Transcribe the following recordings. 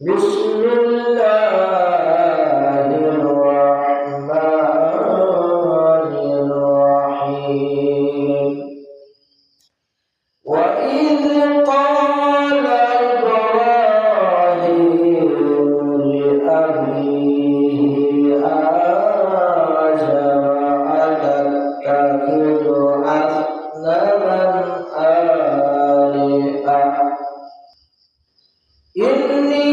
بسم الله الرحمن الرحيم وإذ قال إبراهيم لأبيه آزر أتتخذ أصناما آلهة إني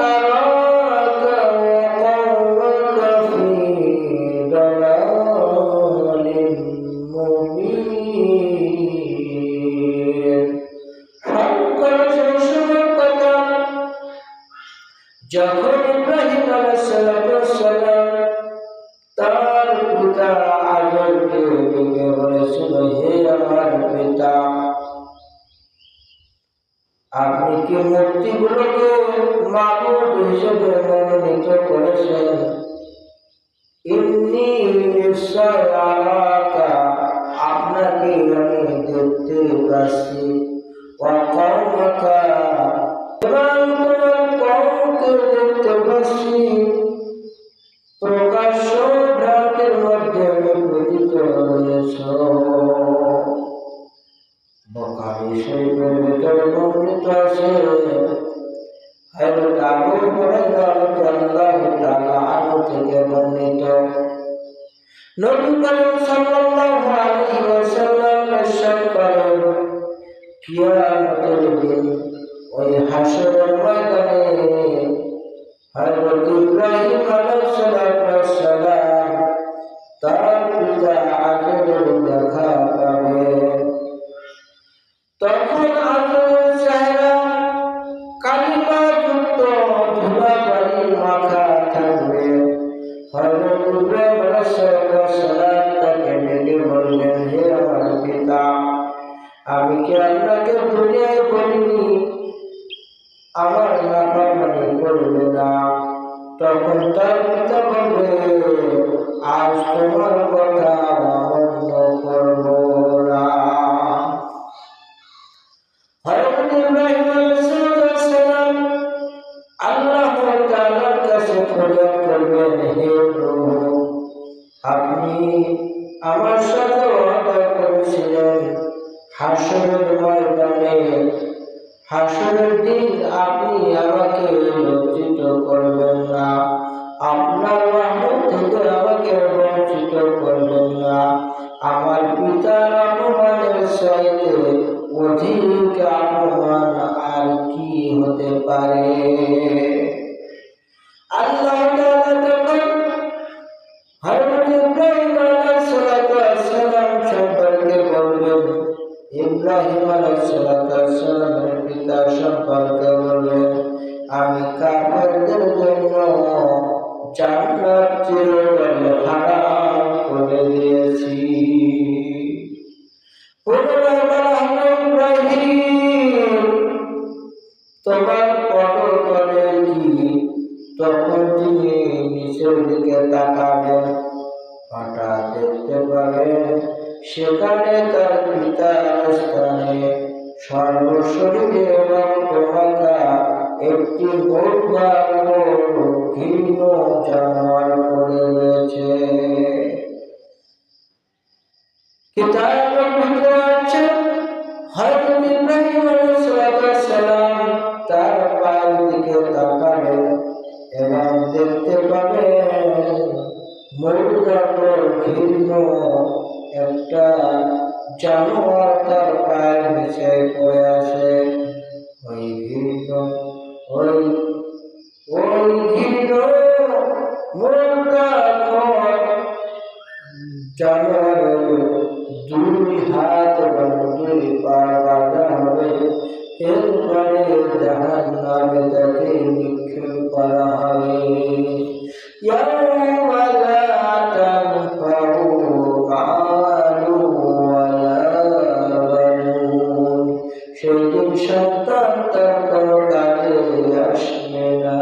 أراك وقومك في ضلال مبين যখন ইব্রাহিম আলাইহিস সালাম তার পিতা আজরকে ডেকে বলেছিল, হে আমার পিতা, আপনি কি মূর্তিগুলোকে মাবুদ হিসেবে মনোনীত করেছেন? ইন্নী নিশ্চয় আরাকা, আপনাকে আমি দেখতে পাচ্ছি, ওয়া কওমাকা, এবং তোমার কওমকে দেখতে পাচ্ছি, প্রকাশ্য ভ্রান্তির মধ্যে নিপতিত রয়েছ। বুখারী শরীফের ভিতরে বর্ণিত আছে, হযরত আবু হুরায়রা রাদিয়াল্লাহু তাআলা আনহু থেকে বর্ণিত, নবী করিম সাল্লাল্লাহু আলাইহি ওয়াসাল্লাম ইরশাদ করেন, কিয়ামতের দিন ওই হাশরের ময়দানে হযরত ইব্রাহিম আলাইহিস সালাম তার পিতা আজরের দেখা পাবেন। তখন আজরের চেহারা কালিমাযুক্ত ধুলাবালি মাখা থাকবে। হযরত ইব্রাহিম আলাইহিস সালাম তাকে ডেকে বললেন, হে আমার পিতা, আমি কি আপনাকে দুনিয়ায় বলিনি আমার নাফরমানি করবে না? তখন তার পিতা বলবে, আজ তোমার কথা অমান্য করব না। হযরত ইব্রাহিম আলাইহিস সালাম আল্লাহ তাআলার কাছে ফরিয়াদ করবেন, হে প্রভু, আপনি আমার সাথে ওয়াদা করেছিলেন হাশরের ময়দানে, হাশরের দিন আপনি আমাকে লজ্জিত করবেন না, আপনার রহমত থেকে আমাকে বঞ্চিত করবেন না। আমার পিতার অপমানের চাইতে অধিক অপমান আর কি হতে পারে? আল্লাহ তাআলা তখন হযরত ইব্রাহিম আলাইহিস সালাম সম্পর্কে বলবেন, ইব্রাহিম আলাইহিস সালামের পিতা সম্পর্কে বলবেন, আমি কাফেরদের জন্য জান্নাত চিরকাল হারাম করে দিয়েছি। পুনরায় বলা হলো, ইব্রাহিম, তোমার পদতলে কি? তখন তিনি নিচের দিকে তাকাবেন, হঠাৎ দেখতে পাবেন সেখানে তার পিতার স্থানে সর্বশরীরে রক্ত মাখা একটি ঘৃণ্য জানোয়ার পড়ে রয়েছে। কিতাবের ভিতরে আছে, হযরত ইব্রাহিম আলাইহিস সালাম তার পায়ের দিকে তাকাবেন এবং দেখতে পাবেন মরুদার ঘৃণ্য একটা জানোয়ার তার পায়ের নিচে পড়ে আছে। ওই ঘৃণ্য জানোয়ারের দুই হাত এবং দুই পা বাঁধা হবে, এরপরে জাহান্নামে তাকে নিক্ষেপ করা হবে। সেই দিন সন্তান তার কোনো কাজে আসবে না।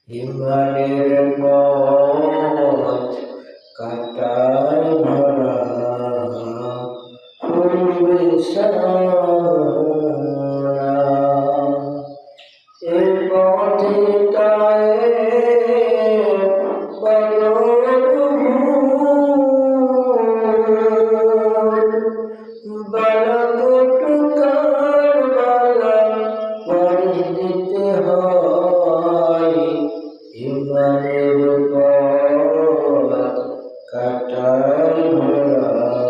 ইমানের পথ কাটায় ভরা, ফুলবে ভরা